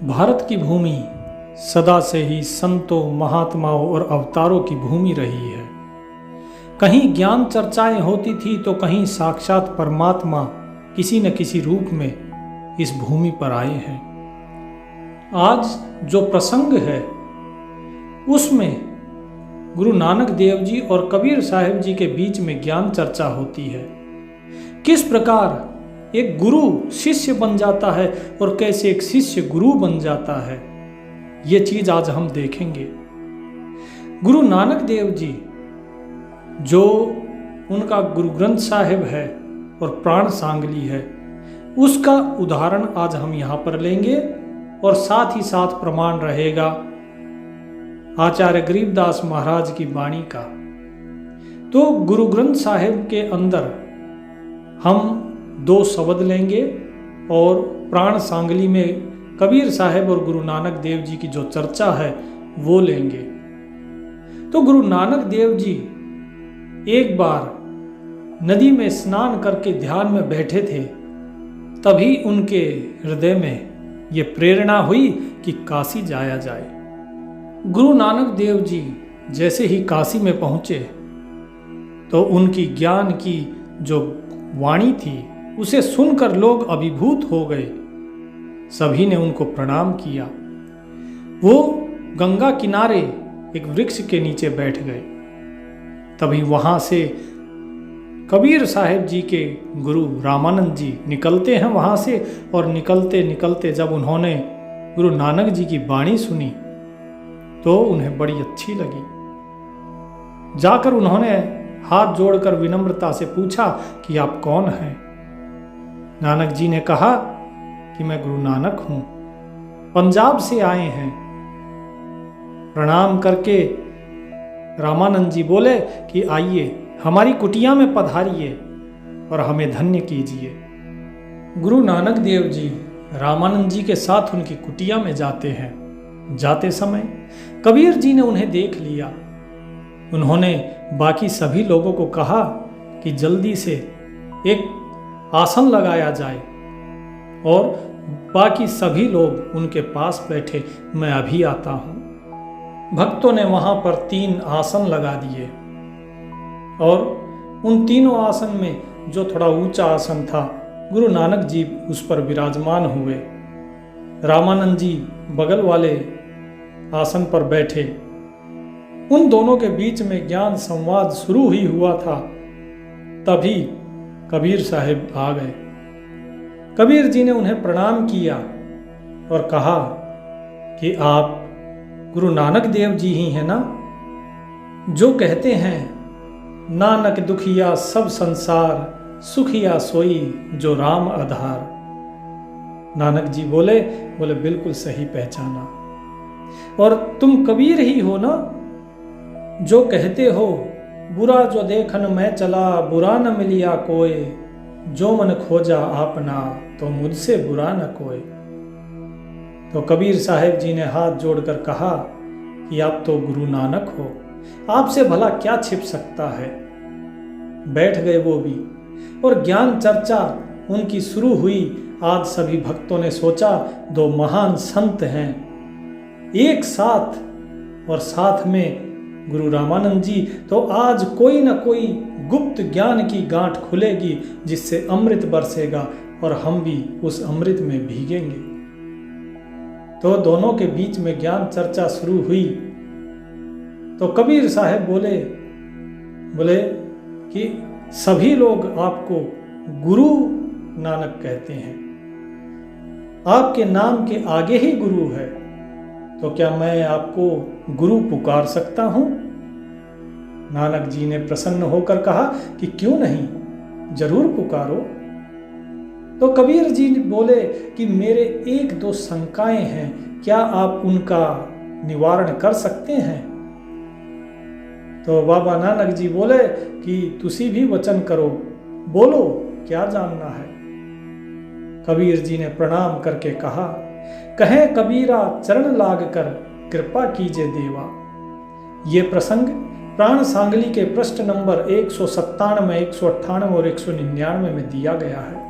भारत की भूमि सदा से ही संतों, महात्माओं और अवतारों की भूमि रही है। कहीं ज्ञान चर्चाएं होती थी तो कहीं साक्षात परमात्मा किसी न किसी रूप में इस भूमि पर आए हैं। आज जो प्रसंग है उसमें गुरु नानक देव जी और कबीर साहिब जी के बीच में ज्ञान चर्चा होती है। किस प्रकार एक गुरु शिष्य बन जाता है और कैसे एक शिष्य गुरु बन जाता है, ये चीज आज हम देखेंगे। गुरु नानक देव जी जो उनका गुरु ग्रंथ साहिब है और प्राण सांगली है, उसका उदाहरण आज हम यहाँ पर लेंगे और साथ ही साथ प्रमाण रहेगा आचार्य गरीबदास महाराज की वाणी का। तो गुरु ग्रंथ साहिब के अंदर हम 2 शब्द लेंगे और प्राण सांगली में कबीर साहिब और गुरु नानक देव जी की जो चर्चा है वो लेंगे। तो गुरु नानक देव जी एक बार नदी में स्नान करके ध्यान में बैठे थे, तभी उनके हृदय में ये प्रेरणा हुई कि काशी जाया जाए। गुरु नानक देव जी जैसे ही काशी में पहुंचे तो उनकी ज्ञान की जो वाणी थी उसे सुनकर लोग अभिभूत हो गए। सभी ने उनको प्रणाम किया। वो गंगा किनारे एक वृक्ष के नीचे बैठ गए। तभी वहां से कबीर साहिब जी के गुरु रामानंद जी निकलते हैं वहां से, और निकलते निकलते जब उन्होंने गुरु नानक जी की वाणी सुनी तो उन्हें बड़ी अच्छी लगी। जाकर उन्होंने हाथ जोड़कर विनम्रता से पूछा कि आप कौन हैं। नानक जी ने कहा कि मैं गुरु नानक हूं, पंजाब से आए हैं। प्रणाम करके रामानंद जी बोले कि आइए हमारी कुटिया में पधारिए और हमें धन्य कीजिए। गुरु नानक देव जी रामानंद जी के साथ उनकी कुटिया में जाते हैं। जाते समय कबीर जी ने उन्हें देख लिया। उन्होंने बाकी सभी लोगों को कहा कि जल्दी से एक आसन लगाया जाए, और बाकी सभी लोग उनके पास बैठे, मैं अभी आता हूं। भक्तों ने वहां पर 3 आसन लगा दिए, और उन तीनों आसन में जो थोड़ा ऊंचा आसन था, गुरु नानक जी उस पर विराजमान हुए। रामानंद जी बगल वाले आसन पर बैठे। उन दोनों के बीच में ज्ञान संवाद शुरू ही हुआ था, तभी कबीर साहिब आ गए। कबीर जी ने उन्हें प्रणाम किया और कहा कि आप गुरु नानक देव जी ही हैं ना, जो कहते हैं नानक दुखिया सब संसार, सुखिया सोई जो राम आधार। नानक जी बोले बिल्कुल सही पहचाना, और तुम कबीर ही हो ना, जो कहते हो बुरा जो देखन मैं चला, बुरा न मिलिया कोई, जो मन खोजा आपना तो मुझसे बुरा न कोई। तो कबीर साहिब जी ने हाथ जोड़कर कहा कि आप तो गुरु नानक हो, आपसे भला क्या छिप सकता है। बैठ गए वो भी, और ज्ञान चर्चा उनकी शुरू हुई। आज सभी भक्तों ने सोचा 2 महान संत हैं एक साथ, और साथ में गुरु रामानंद जी, तो आज कोई न कोई गुप्त ज्ञान की गांठ खुलेगी जिससे अमृत बरसेगा और हम भी उस अमृत में भीगेंगे। तो दोनों के बीच में ज्ञान चर्चा शुरू हुई। तो कबीर साहब बोले कि सभी लोग आपको गुरु नानक कहते हैं, आपके नाम के आगे ही गुरु है, तो क्या मैं आपको गुरु पुकार सकता हूं। नानक जी ने प्रसन्न होकर कहा कि क्यों नहीं, जरूर पुकारो। तो कबीर जी बोले कि मेरे 1-2 शंकाएं हैं, क्या आप उनका निवारण कर सकते हैं। तो बाबा नानक जी बोले कि तुसी भी वचन करो, बोलो क्या जानना है। कबीर जी ने प्रणाम करके कहा, कहे कबीरा चरण लाग कर कृपा कीजिए देवा। ये प्रसंग प्राण सांगली के पृष्ठ नंबर 197, 198 और 199 में दिया गया है।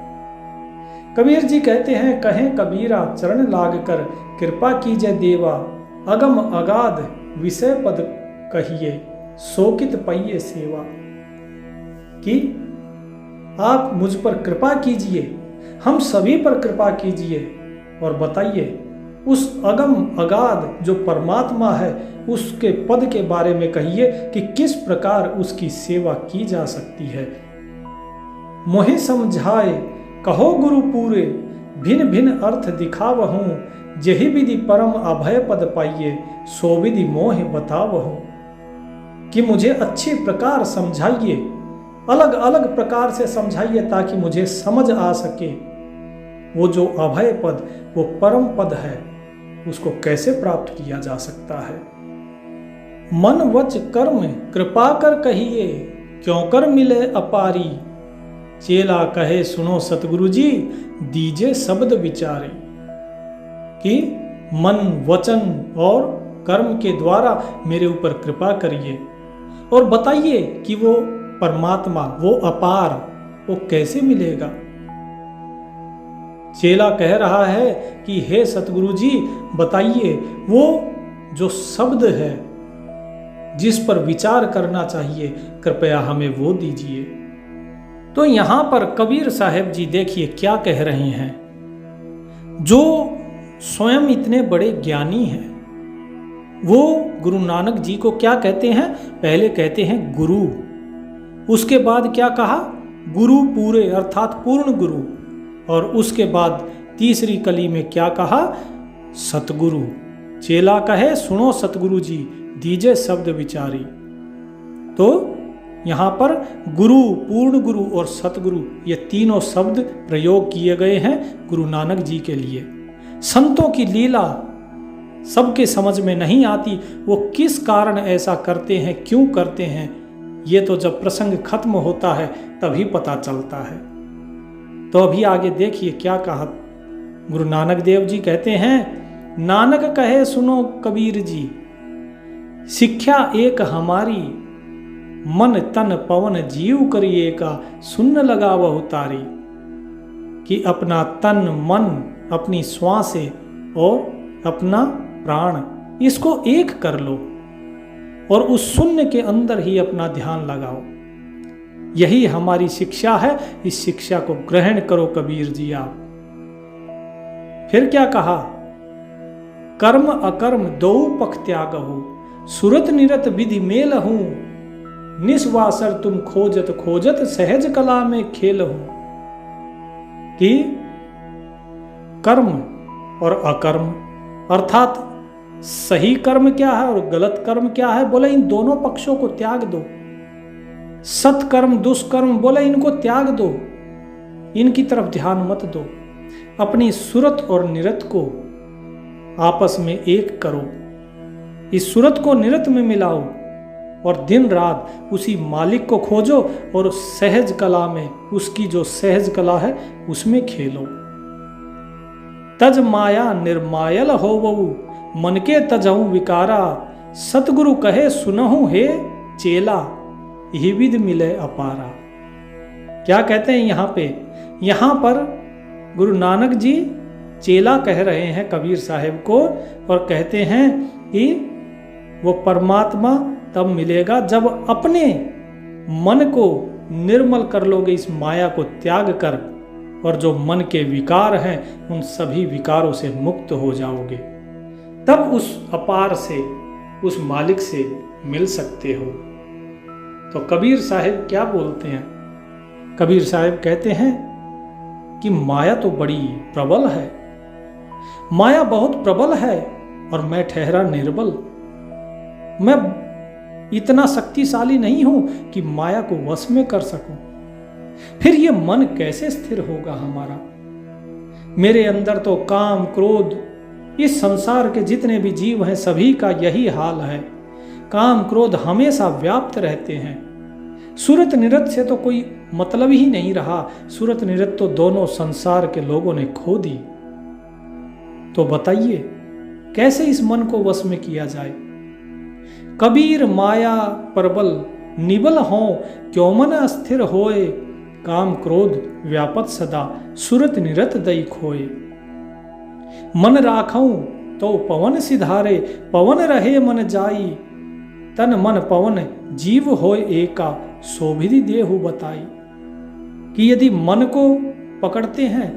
कबीर जी कहते हैं, कहें कबीरा चरण लाग कर कृपा कीजिए देवा, अगम अगाध विषय पद कहिए शोकित पाइए सेवा। कि आप मुझ पर कृपा कीजिए, हम सभी पर कृपा कीजिए और बताइए उस अगम अगाध जो परमात्मा है उसके पद के बारे में कहिए कि किस प्रकार उसकी सेवा की जा सकती है। मोहि समझाए कहो गुरु पूरे, भिन्न भिन्न अर्थ दिखावहूँ, जही विधि परम अभय पद पाइए सो विधि मोह बतावहूँ। कि मुझे अच्छी प्रकार समझाइए, अलग अलग प्रकार से समझाइए ताकि मुझे समझ आ सके वो जो अभय पद, वो परम पद है, उसको कैसे प्राप्त किया जा सकता है। मन वच कर्म कृपा कर कहिए, क्यों कर मिले अपारी, चेला कहे सुनो सतगुरु जी, दीजे शब्द विचारे। कि मन वचन और कर्म के द्वारा मेरे ऊपर कृपा करिए और बताइए कि वो परमात्मा, वो अपार, वो कैसे मिलेगा। चेला कह रहा है कि हे सतगुरु जी बताइए वो जो शब्द है जिस पर विचार करना चाहिए, कृपया हमें वो दीजिए। तो यहां पर कबीर साहब जी देखिए क्या कह रहे हैं। जो स्वयं इतने बड़े ज्ञानी हैं वो गुरु नानक जी को क्या कहते हैं, पहले कहते हैं गुरु, उसके बाद क्या कहा, गुरु पूरे अर्थात पूर्ण गुरु, और उसके बाद तीसरी कली में क्या कहा, सतगुरु। चेला कहे सुनो सतगुरु जी, दीजे शब्द विचारी। तो यहाँ पर गुरु, पूर्ण गुरु और सतगुरु ये तीनों शब्द प्रयोग किए गए हैं गुरु नानक जी के लिए। संतों की लीला सबके समझ में नहीं आती, वो किस कारण ऐसा करते हैं, क्यों करते हैं, ये तो जब प्रसंग खत्म होता है तभी पता चलता है। तो अभी आगे देखिए क्या कहा गुरु नानक देव जी। कहते हैं, नानक कहे सुनो कबीर जी, शिक्षा एक हमारी, मन तन पवन जीव करिए का सुन्न लगा वह तारी। कि अपना तन मन, अपनी श्वासें और अपना प्राण, इसको एक कर लो और उस शून्य के अंदर ही अपना ध्यान लगाओ। यही हमारी शिक्षा है, इस शिक्षा को ग्रहण करो कबीर जी आप। फिर क्या कहा, कर्म अकर्म दो पख त्याग हो, सुरत निरत विधि मेल हूं, निस्वासर तुम खोजत खोजत सहज कला में खेल हूं। कि कर्म और अकर्म अर्थात सही कर्म क्या है और गलत कर्म क्या है, बोले इन दोनों पक्षों को त्याग दो। सत्कर्म दुष्कर्म बोले इनको त्याग दो, इनकी तरफ ध्यान मत दो। अपनी सुरत और निरत को आपस में एक करो, इस सुरत को निरत में मिलाओ और दिन रात उसी मालिक को खोजो और सहज कला में, उसकी जो सहज कला है उसमें खेलो। तज माया निर्मायल हो वहु, मन के तजहु विकारा, सतगुरु कहे सुनहु हे चेला, यही विध मिले अपारा। क्या कहते हैं यहाँ पे, यहाँ पर गुरु नानक जी चेला कह रहे हैं कबीर साहब को और कहते हैं कि वो परमात्मा तब मिलेगा जब अपने मन को निर्मल कर लोगे, इस माया को त्याग कर, और जो मन के विकार हैं उन सभी विकारों से मुक्त हो जाओगे, तब उस अपार से, उस मालिक से मिल सकते हो। तो कबीर साहब क्या बोलते हैं, कबीर साहब कहते हैं कि माया तो बड़ी प्रबल है, माया बहुत प्रबल है और मैं ठहरा निर्बल। मैं इतना शक्तिशाली नहीं हूं कि माया को वश में कर सकूं। फिर ये मन कैसे स्थिर होगा हमारा। मेरे अंदर तो काम क्रोध, इस संसार के जितने भी जीव हैं सभी का यही हाल है, काम क्रोध हमेशा व्याप्त रहते हैं। सुरत निरत से तो कोई मतलब ही नहीं रहा, सुरत निरत तो दोनों संसार के लोगों ने खो दी। तो बताइए कैसे इस मन को वश में किया जाए। कबीर माया प्रबल निबल हो, क्यों मन अस्थिर होए, काम क्रोध व्यापत सदा, सुरत निरत दई खोए। मन राखऊं तो पवन सिधारे, पवन रहे मन जाई, तन मन पवन जीव होय एका, सोभिधि देहु बताई। कि यदि मन को पकड़ते हैं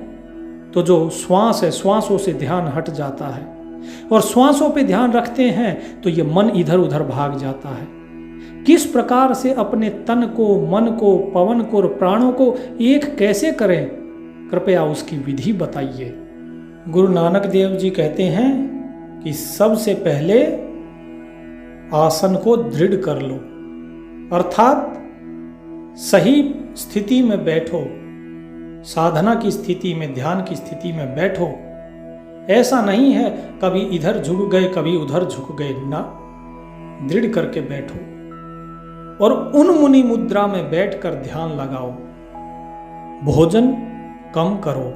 तो जो श्वास है, श्वासों से ध्यान हट जाता है, और श्वासों पे ध्यान रखते हैं तो ये मन इधर उधर भाग जाता है। किस प्रकार से अपने तन को, मन को, पवन को और प्राणों को एक कैसे करें, कृपया उसकी विधि बताइए। गुरु नानक देव जी कहते हैं कि सबसे पहले आसन को दृढ़ कर लो, अर्थात सही स्थिति में बैठो, साधना की स्थिति में, ध्यान की स्थिति में बैठो। ऐसा नहीं है कभी इधर झुक गए कभी उधर झुक गए, ना, दृढ़ करके बैठो और उन्मुनी मुद्रा में बैठकर ध्यान लगाओ। भोजन कम करो,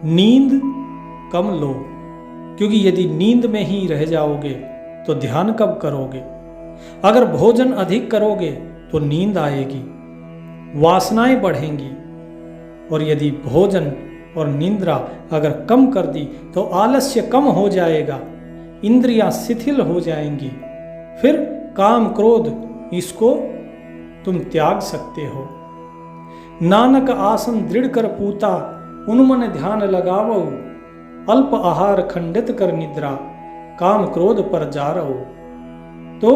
नींद कम लो, क्योंकि यदि नींद में ही रह जाओगे तो ध्यान कब करोगे। अगर भोजन अधिक करोगे तो नींद आएगी, वासनाएं बढ़ेंगी, और यदि भोजन और निंद्रा अगर कम कर दी तो आलस्य कम हो जाएगा, इंद्रियां शिथिल हो जाएंगी, फिर काम क्रोध इसको तुम त्याग सकते हो। नानक आसन दृढ़ कर पूता, उन्मन ध्यान लगावो, अल्प आहार खंडित कर निद्रा, काम क्रोध पर जा रहो। तो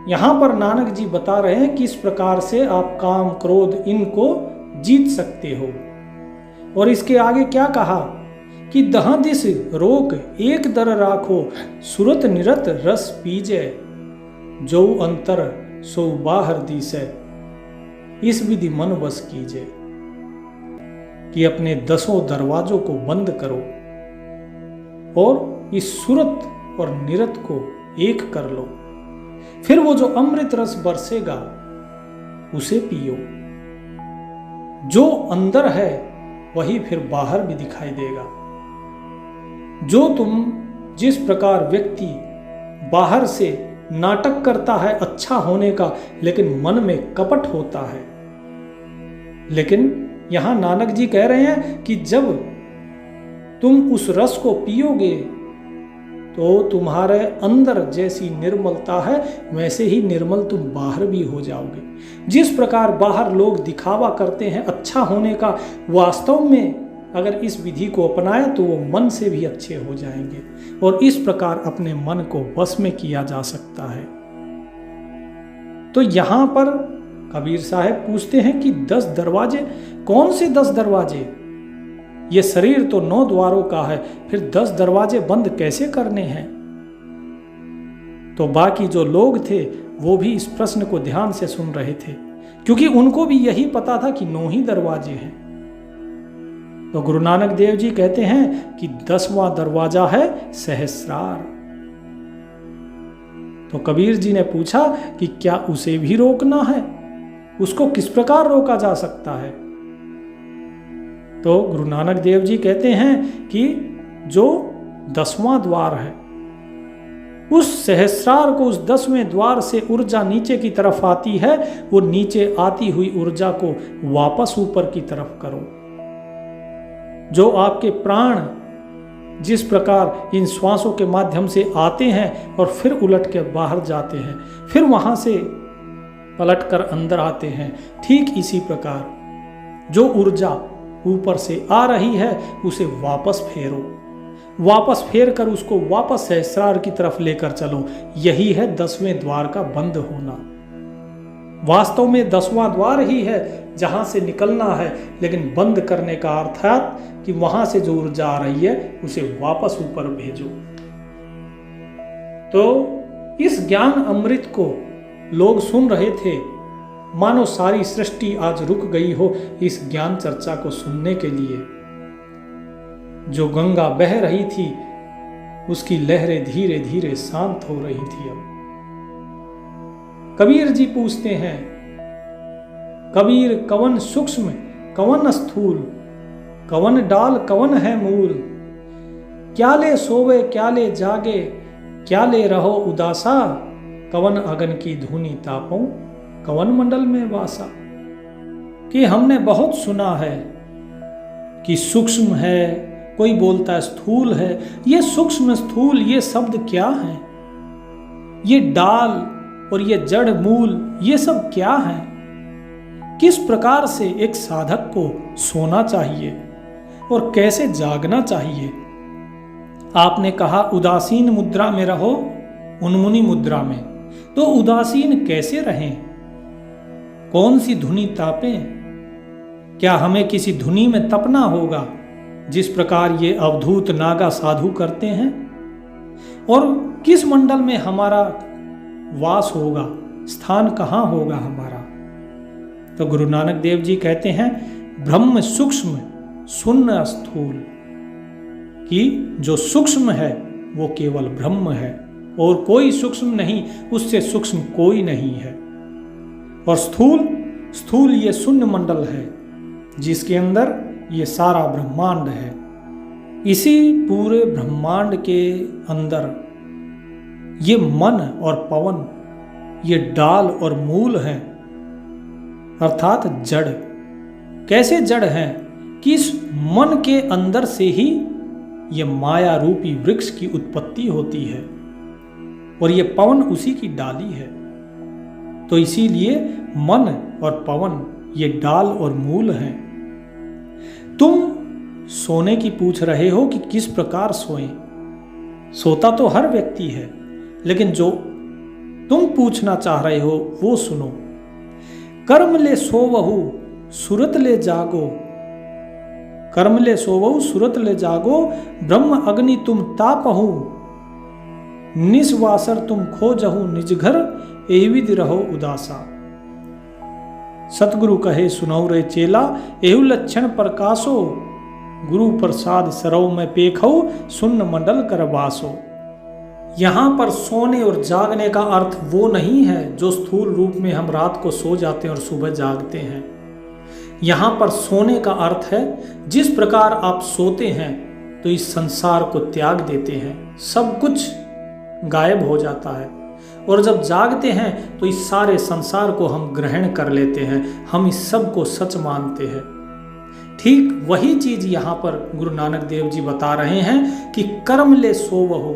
यहां पर नानक जी बता रहे हैं कि इस प्रकार से आप काम क्रोध इनको जीत सकते हो। और इसके आगे क्या कहा कि दह दिस रोक एक दर राखो, सुरत निरत रस पीजे, जो अंतर सो बाहर दिसे, इस विधि मन बस कीजे। कि अपने 10 दरवाजों को बंद करो और इस सुरत और निरत को एक कर लो, फिर वो जो अमृत रस बरसेगा उसे पियो। जो अंदर है वही फिर बाहर भी दिखाई देगा। जो तुम जिस प्रकार व्यक्ति बाहर से नाटक करता है अच्छा होने का, लेकिन मन में कपट होता है, लेकिन यहां नानक जी कह रहे हैं कि जब तुम उस रस को पियोगे तो तुम्हारे अंदर जैसी निर्मलता है वैसे ही निर्मल तुम बाहर भी हो जाओगे। जिस प्रकार बाहर लोग दिखावा करते हैं अच्छा होने का, वास्तव में अगर इस विधि को अपनाए तो वो मन से भी अच्छे हो जाएंगे, और इस प्रकार अपने मन को वश में किया जा सकता है। तो यहां पर कबीर साहब पूछते हैं कि 10 दरवाजे, कौन से 10 दरवाजे? ये शरीर तो 9 द्वारों का है, फिर 10 दरवाजे बंद कैसे करने हैं? तो बाकी जो लोग थे वो भी इस प्रश्न को ध्यान से सुन रहे थे, क्योंकि उनको भी यही पता था कि 9 ही दरवाजे हैं। तो गुरु नानक देव जी कहते हैं कि 10वां दरवाजा है सहस्रार। तो कबीर जी ने पूछा कि क्या उसे भी रोकना है? उसको किस प्रकार रोका जा सकता है? तो गुरु नानक देव जी कहते हैं कि जो 10वां द्वार है, उस सहस्रार को, उस 10वें द्वार से ऊर्जा नीचे की तरफ आती है, वो नीचे आती हुई ऊर्जा को वापस ऊपर की तरफ करो। जो आपके प्राण जिस प्रकार इन श्वासों के माध्यम से आते हैं और फिर उलट के बाहर जाते हैं, फिर वहां से पलट कर अंदर आते हैं, ठीक इसी प्रकार जो ऊर्जा ऊपर से आ रही है उसे वापस फेरो, वापस फेर कर उसको वापस सहस्रार की तरफ लेकर चलो। यही है 10वें द्वार का बंद होना। वास्तव में 10वां द्वार ही है जहां से निकलना है, लेकिन बंद करने का अर्थात कि वहां से जो ऊर्जा आ रही है उसे वापस ऊपर भेजो। तो इस ज्ञान अमृत को लोग सुन रहे थे, मानो सारी सृष्टि आज रुक गई हो इस ज्ञान चर्चा को सुनने के लिए। जो गंगा बह रही थी उसकी लहरें धीरे धीरे शांत हो रही थी। अब कबीर जी पूछते हैं, कबीर कवन सूक्ष्म कवन स्थूल, कवन डाल कवन है मूल, क्या ले सोवे क्या ले जागे, क्या ले रहो उदासा, कवन अगन की धुनी तापों, कवन मंडल में वासा। कि हमने बहुत सुना है कि सूक्ष्म है, कोई बोलता है स्थूल है। ये सूक्ष्म स्थूल ये शब्द क्या है? ये डाल और ये जड़ मूल ये सब क्या है? किस प्रकार से एक साधक को सोना चाहिए और कैसे जागना चाहिए? आपने कहा उदासीन मुद्रा में रहो, उन्मुनि मुद्रा में। तो उदासीन कैसे रहें? कौन सी धुनी तापें? क्या हमें किसी धुनी में तपना होगा जिस प्रकार ये अवधूत नागा साधु करते हैं? और किस मंडल में हमारा वास होगा? स्थान कहाँ होगा हमारा? तो गुरु नानक देव जी कहते हैं ब्रह्म सूक्ष्म शून्य स्थूल, कि जो सूक्ष्म है वो केवल ब्रह्म है और कोई सूक्ष्म नहीं, उससे सूक्ष्म कोई नहीं है। और स्थूल ये शून्य मंडल है जिसके अंदर ये सारा ब्रह्मांड है। इसी पूरे ब्रह्मांड के अंदर ये मन और पवन ये डाल और मूल हैं, अर्थात जड़। कैसे जड़ हैं? कि इस मन के अंदर से ही ये माया रूपी वृक्ष की उत्पत्ति होती है और ये पवन उसी की डाली है। तो इसीलिए मन और पवन ये डाल और मूल हैं। तुम सोने की पूछ रहे हो कि किस प्रकार सोएं। सोता तो हर व्यक्ति है, लेकिन जो तुम पूछना चाह रहे हो वो सुनो। कर्म ले सोवहु सुरत ले जागो, कर्म ले सोवहु सुरत ले जागो, ब्रह्म अग्नि तुम तापहु, निस्वासर तुम खोजहु निज घर, एविद रहो उदासा। सतगुरु कहे सुनौ रे चेला, एहु लक्षण प्रकाशो, गुरु प्रसाद सरव में पेखो, सुन्न मंडल कर बासो। यहाँ पर सोने और जागने का अर्थ वो नहीं है जो स्थूल रूप में हम रात को सो जाते हैं और सुबह जागते हैं। यहाँ पर सोने का अर्थ है जिस प्रकार आप सोते हैं तो इस संसार को त्याग देते हैं, सब कुछ गायब हो जाता है, और जब जागते हैं तो इस सारे संसार को हम ग्रहण कर लेते हैं, हम इस सब को सच मानते हैं। ठीक वही चीज यहाँ पर गुरु नानक देव जी बता रहे हैं कि कर्म ले सोवहु,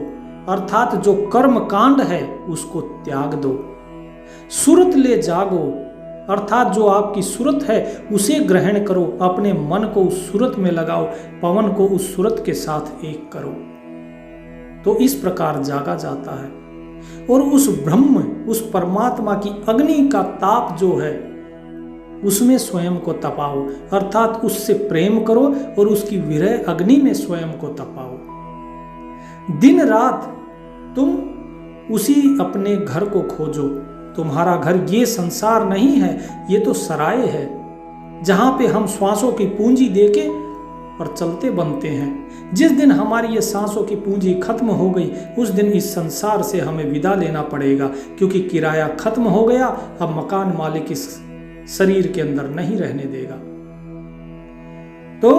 अर्थात जो कर्म कांड है उसको त्याग दो। सुरत ले जागो, अर्थात जो आपकी सुरत है उसे ग्रहण करो, अपने मन को उस सुरत में लगाओ, पवन को उस सुरत के साथ एक करो। तो इस प्रकार जागा जाता है और उस ब्रह्म, उस परमात्मा की अग्नि का ताप जो है उसमें स्वयं को तपाओ, अर्थात उससे प्रेम करो और उसकी विरह अग्नि में स्वयं को तपाओ। दिन रात तुम उसी अपने घर को खोजो। तुम्हारा घर ये संसार नहीं है, ये तो सराय है जहां पे हम श्वासों की पूंजी देके और चलते बनते हैं। जिस दिन हमारी ये सांसों की पूंजी खत्म हो गई उस दिन इस संसार से हमें विदा लेना पड़ेगा, क्योंकि किराया खत्म हो गया। अब मकान मालिक इस शरीर के अंदर नहीं रहने देगा। तो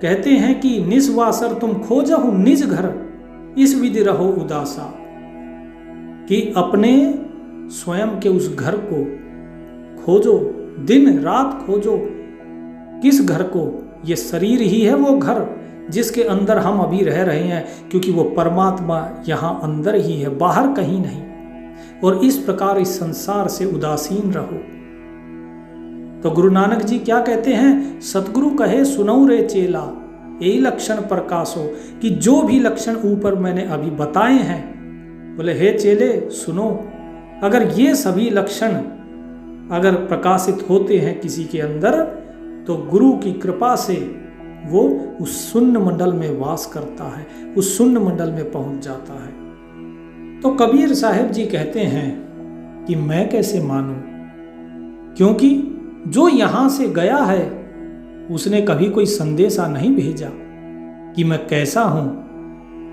कहते हैं कि निस्वासर तुम खोजहु निज घर, इस विधि रहो उदासा, कि अपने स्वयं के उस घर को खोजो, दिन रात खोजो। किस घर को? ये शरीर ही है वो घर जिसके अंदर हम अभी रह रहे हैं, क्योंकि वो परमात्मा यहाँ अंदर ही है, बाहर कहीं नहीं। और इस प्रकार इस संसार से उदासीन रहो। तो गुरु नानक जी क्या कहते हैं? सतगुरु कहे सुनौ रे चेला, यही लक्षण प्रकाशो, कि जो भी लक्षण ऊपर मैंने अभी बताए हैं, बोले हे चेले सुनो, अगर ये सभी लक्षण अगर प्रकाशित होते हैं किसी के अंदर तो गुरु की कृपा से वो उस शून्य मंडल में वास करता है, उस शून्य मंडल में पहुंच जाता है। तो कबीर साहब जी कहते हैं कि मैं कैसे मानूं, क्योंकि जो यहां से गया है उसने कभी कोई संदेशा नहीं भेजा कि मैं कैसा हूं,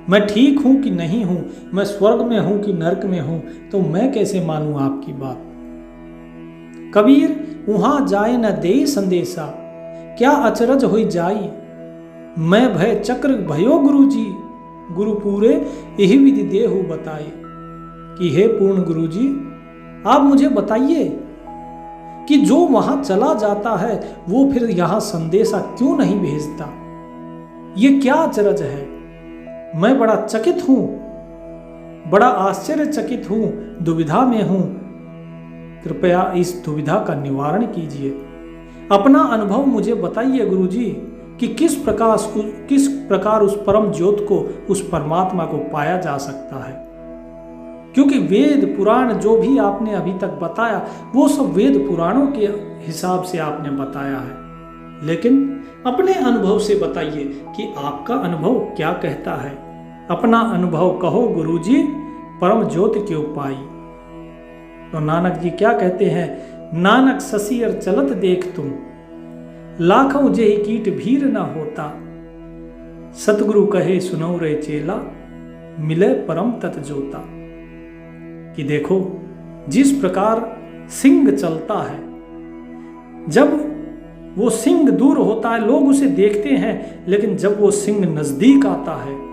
मैं ठीक हूं कि नहीं हूं, मैं स्वर्ग में हूं कि नरक में हूं। तो मैं कैसे मानूं आपकी बात? कबीर वहां जाए न दे संदेशा, क्या अचरज होई जाई, मैं भय चक्र भयो गुरु जी, गुरु पूरे यही विधि देहु बताए। कि हे पूर्ण गुरु जी आप मुझे बताइए कि जो वहां चला जाता है वो फिर यहां संदेशा क्यों नहीं भेजता। ये क्या अचरज है। मैं बड़ा चकित हूं, बड़ा आश्चर्यचकित हूं, दुविधा में हूं। कृपया इस दुविधा का निवारण कीजिए। अपना अनुभव मुझे बताइए गुरुजी कि किस प्रकार उस परम ज्योत को, उस परमात्मा को पाया जा सकता है। क्योंकि वेद पुराण जो भी आपने अभी तक बताया वो सब वेद पुराणों के हिसाब से आपने बताया है, लेकिन अपने अनुभव से बताइए कि आपका अनुभव क्या कहता है। अपना अनुभव कहो गुरुजी, परम ज्योति के उपाय। तो नानक जी क्या कहते हैं, नानक ससियर चलत देख तुम, लाखों जेहि कीट भीर न होता। सतगुरु कहे सुनो रे चेला, मिले परम तत जोता। कि देखो जिस प्रकार सिंह चलता है, जब वो सिंह दूर होता है लोग उसे देखते हैं, लेकिन जब वो सिंह नजदीक आता है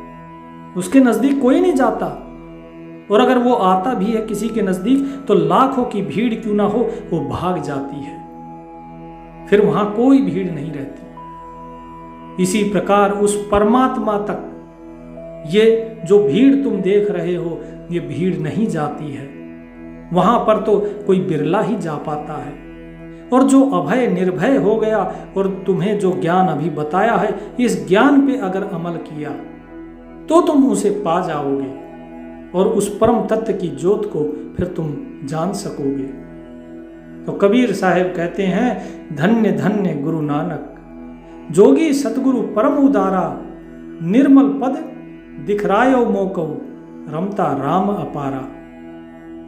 उसके नजदीक कोई नहीं जाता। और अगर वो आता भी है किसी के नजदीक तो लाखों की भीड़ क्यों ना हो वो भाग जाती है, फिर वहां कोई भीड़ नहीं रहती। इसी प्रकार उस परमात्मा तक ये जो भीड़ तुम देख रहे हो ये भीड़ नहीं जाती है। वहां पर तो कोई बिरला ही जा पाता है। और जो अभय निर्भय हो गया और तुम्हें जो ज्ञान अभी बताया है, इस ज्ञान पे अगर अमल किया तो तुम उसे पा जाओगे और उस परम तत्व की ज्योत को फिर तुम जान सकोगे। तो कबीर साहब कहते हैं, धन्य धन्य गुरु नानक, जोगी सतगुरु परम उदारा, निर्मल पद दिखरायो मोको, रमता राम अपारा।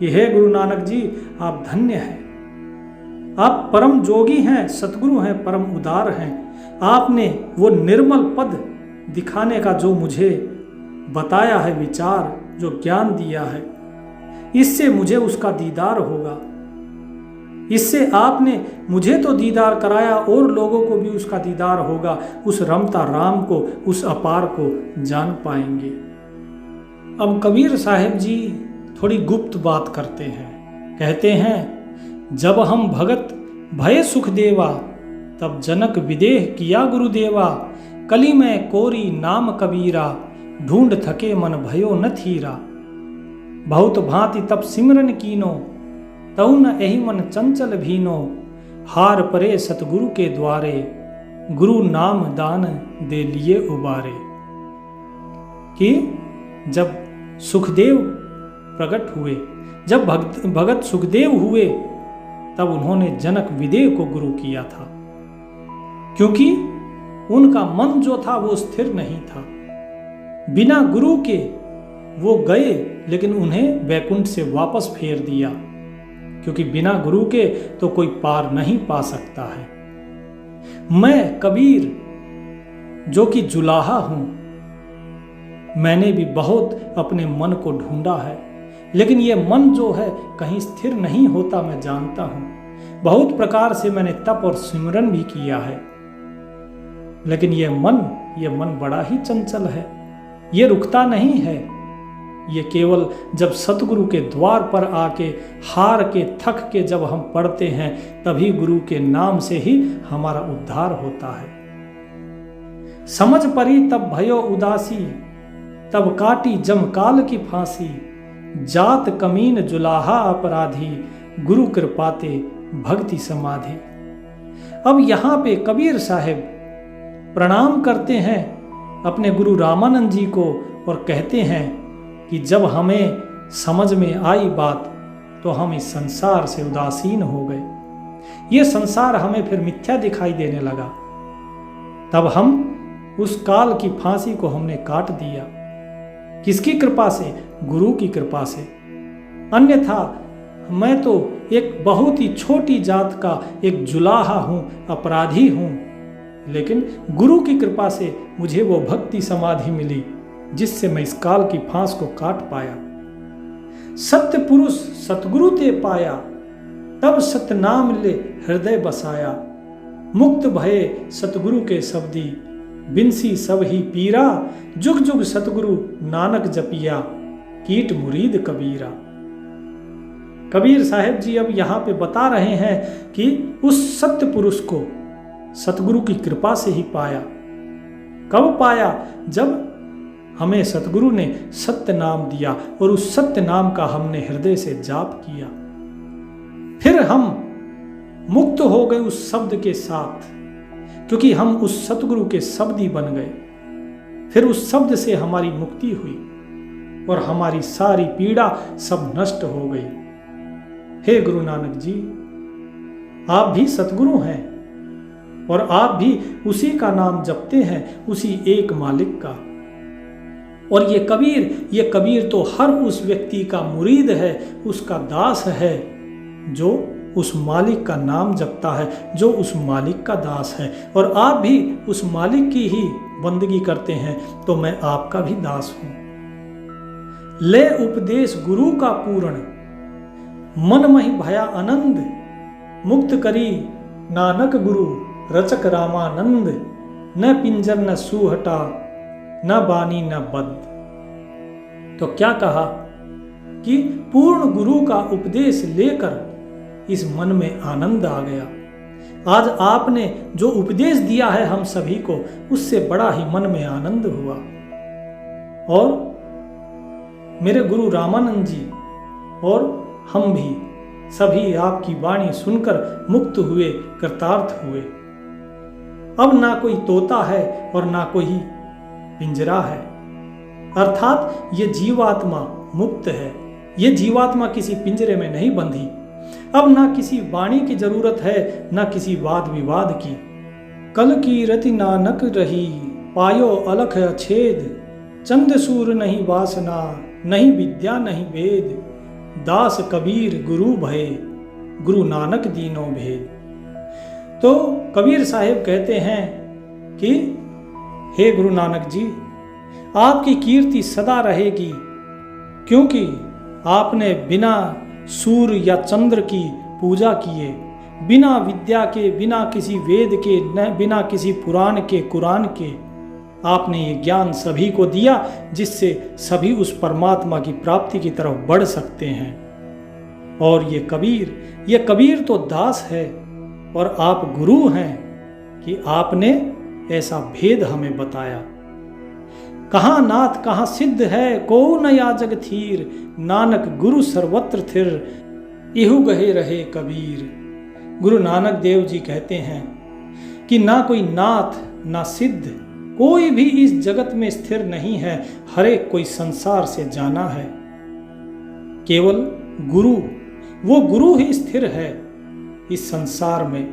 ये है गुरु नानक जी, आप धन्य हैं, आप परम जोगी हैं, सतगुरु हैं, परम उदार हैं। आपने वो निर्मल पद दिखाने का जो मुझे बताया है विचार, जो ज्ञान दिया है, इससे मुझे उसका दीदार होगा। इससे आपने मुझे तो दीदार कराया और लोगों को भी उसका दीदार होगा। उस रमता राम को, उस अपार को जान पाएंगे। अब कबीर साहब जी थोड़ी गुप्त बात करते हैं। कहते हैं, जब हम भगत भय सुख देवा, तब जनक विदेह किया गुरुदेवा। कली में कोरी नाम कबीरा, ढूंढ थके मन भयो न थीरा। बहुत भांति तब सिमरन कीनो, तऊ न एहि मन चंचल भीनो। हार परे सतगुरु के द्वारे, गुरु नाम दान दे लिए उबारे। कि जब सुखदेव प्रकट हुए, जब भगत सुखदेव हुए, तब उन्होंने जनक विदेह को गुरु किया था, क्योंकि उनका मन जो था वो स्थिर नहीं था। बिना गुरु के वो गए, लेकिन उन्हें वैकुंठ से वापस फेर दिया, क्योंकि बिना गुरु के तो कोई पार नहीं पा सकता है। मैं कबीर जो कि जुलाहा हूं, मैंने भी बहुत अपने मन को ढूंढा है, लेकिन ये मन जो है कहीं स्थिर नहीं होता, मैं जानता हूं। बहुत प्रकार से मैंने तप और सिमरन भी किया है, लेकिन ये मन बड़ा ही चंचल है, ये रुकता नहीं है। ये केवल जब सतगुरु के द्वार पर आके हार के थक के जब हम पढ़ते हैं, तभी गुरु के नाम से ही हमारा उद्धार होता है। समझ परी तब भयो उदासी, तब काटी जमकाल की फांसी। जात कमीन जुलाहा अपराधी, गुरु कृपाते भक्ति समाधि। अब यहाँ पे कबीर साहब प्रणाम करते हैं अपने गुरु रामानंद जी को और कहते हैं कि जब हमें समझ में आई बात तो हम इस संसार से उदासीन हो गए। ये संसार हमें फिर मिथ्या दिखाई देने लगा। तब हम उस काल की फांसी को हमने काट दिया। किसकी कृपा से? गुरु की कृपा से। अन्यथा मैं तो एक बहुत ही छोटी जात का एक जुलाहा हूं, अपराधी हूं, लेकिन गुरु की कृपा से मुझे वो भक्ति समाधि मिली जिससे मैं इस काल की फांस को काट पाया। सत्य पुरुष सतगुरु ते पाया, तब सत्य नाम ले हृदय बसाया। मुक्त भये सतगुरु के शब्दी, बिनसी सब ही पीरा। जुग जुग सतगुरु नानक जपिया, कीट मुरीद कबीरा। कबीर साहब जी अब यहाँ पे बता रहे हैं कि उस सत्य पुरुष को सतगुरु की कृपा से ही पाया। कब पाया? जब हमें सतगुरु ने सत्य नाम दिया और उस सत्य नाम का हमने हृदय से जाप किया। फिर हम मुक्त हो गए उस शब्द के साथ, क्योंकि हम उस सतगुरु के शब्द ही बन गए। फिर उस शब्द से हमारी मुक्ति हुई और हमारी सारी पीड़ा सब नष्ट हो गई। हे गुरु नानक जी, आप भी सतगुरु हैं और आप भी उसी का नाम जपते हैं, उसी एक मालिक का। और ये कबीर तो हर उस व्यक्ति का मुरीद है, उसका दास है, जो उस मालिक का नाम जपता है, जो उस मालिक का दास है। और आप भी उस मालिक की ही बंदगी करते हैं, तो मैं आपका भी दास हूं। ले उपदेश गुरु का पूर्ण, मन महि भया आनंद, मुक्त करी नानक गुरु रचक रामानंद, न पिंजर न सूहटा, न बानी न बद्ध। तो क्या कहा कि पूर्ण गुरु का उपदेश लेकर इस मन में आनंद आ गया। आज आपने जो उपदेश दिया है हम सभी को, उससे बड़ा ही मन में आनंद हुआ। और मेरे गुरु रामानंद जी और हम भी सभी आपकी वाणी सुनकर मुक्त हुए, कृतार्थ हुए। अब ना कोई तोता है और ना कोई पिंजरा है, अर्थात ये जीवात्मा मुक्त है। ये जीवात्मा किसी पिंजरे में नहीं बंधी। अब ना किसी वाणी की जरूरत है, ना किसी वाद विवाद की। कल की रति नानक रही, पायो अलख अछेद, चंद सूर नहीं वासना, नहीं विद्या नहीं वेद, दास कबीर गुरु भय, गुरु नानक दीनो भेद। तो कबीर साहिब कहते हैं कि हे गुरु नानक जी, आपकी कीर्ति सदा रहेगी, क्योंकि आपने बिना सूर्य या चंद्र की पूजा किए, बिना विद्या के, बिना किसी वेद के, न बिना किसी पुराण के, कुरान के, आपने ये ज्ञान सभी को दिया, जिससे सभी उस परमात्मा की प्राप्ति की तरफ बढ़ सकते हैं। और ये कबीर तो दास है और आप गुरु हैं कि आपने ऐसा भेद हमें बताया। कहाँ नाथ कहाँ सिद्ध है, को न याजग थीर, नानक गुरु सर्वत्र थिर, इहु गहे रहे कबीर। गुरु नानक देव जी कहते हैं कि ना कोई नाथ ना सिद्ध, कोई भी इस जगत में स्थिर नहीं है, हर एक कोई संसार से जाना है। केवल गुरु, वो गुरु ही स्थिर है इस संसार में।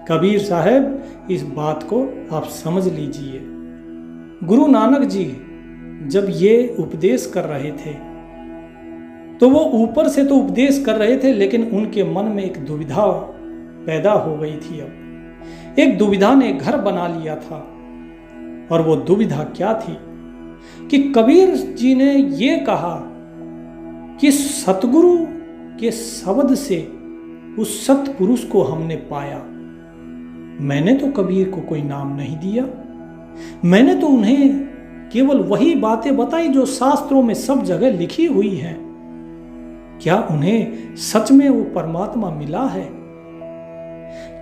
कबीर साहब, इस बात को आप समझ लीजिए। गुरु नानक जी जब ये उपदेश कर रहे थे, तो वो ऊपर से तो उपदेश कर रहे थे, लेकिन उनके मन में एक दुविधा पैदा हो गई थी। अब एक दुविधा ने घर बना लिया था, और वो दुविधा क्या थी कि कबीर जी ने ये कहा कि सतगुरु के शब्द से उस सतपुरुष को हमने पाया। मैंने तो कबीर को कोई नाम नहीं दिया, मैंने तो उन्हें केवल वही बातें बताई जो शास्त्रों में सब जगह लिखी हुई हैं। क्या उन्हें सच में वो परमात्मा मिला है?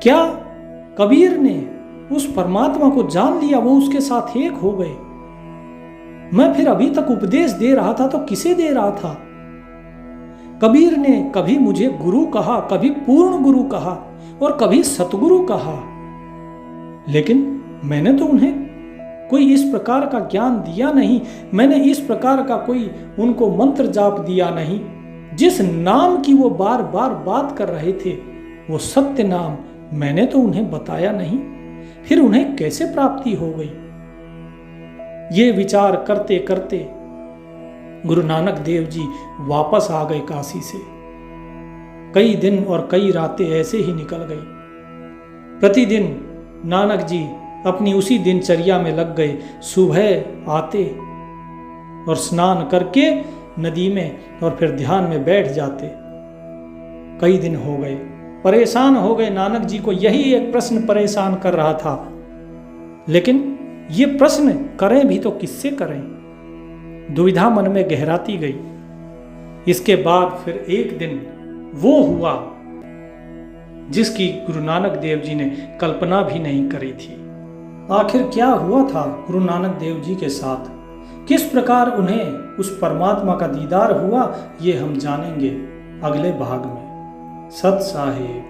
क्या कबीर ने उस परमात्मा को जान लिया, वो उसके साथ एक हो गए? मैं फिर अभी तक उपदेश दे रहा था तो किसे दे रहा था? कबीर ने कभी मुझे गुरु कहा, कभी पूर्ण गुरु कहा और कभी सतगुरु कहा, लेकिन मैंने तो उन्हें कोई इस प्रकार का ज्ञान दिया नहीं, मैंने इस प्रकार का कोई उनको मंत्र जाप दिया नहीं। जिस नाम की वो बार बार बात कर रहे थे, वो सत्य नाम मैंने तो उन्हें बताया नहीं, फिर उन्हें कैसे प्राप्ति हो गई? ये विचार करते करते गुरु नानक देव जी वापस आ गए काशी से। कई दिन और कई रातें ऐसे ही निकल गई। प्रतिदिन नानक जी अपनी उसी दिनचर्या में लग गए। सुबह आते और स्नान करके नदी में और फिर ध्यान में बैठ जाते। कई दिन हो गए, परेशान हो गए। नानक जी को यही एक प्रश्न परेशान कर रहा था, लेकिन ये प्रश्न करें भी तो किससे करें? दुविधा मन में गहराती गई। इसके बाद फिर एक दिन वो हुआ जिसकी गुरु नानक देव जी ने कल्पना भी नहीं करी थी। आखिर क्या हुआ था गुरु नानक देव जी के साथ, किस प्रकार उन्हें उस परमात्मा का दीदार हुआ, ये हम जानेंगे अगले भाग में। सत साहिब।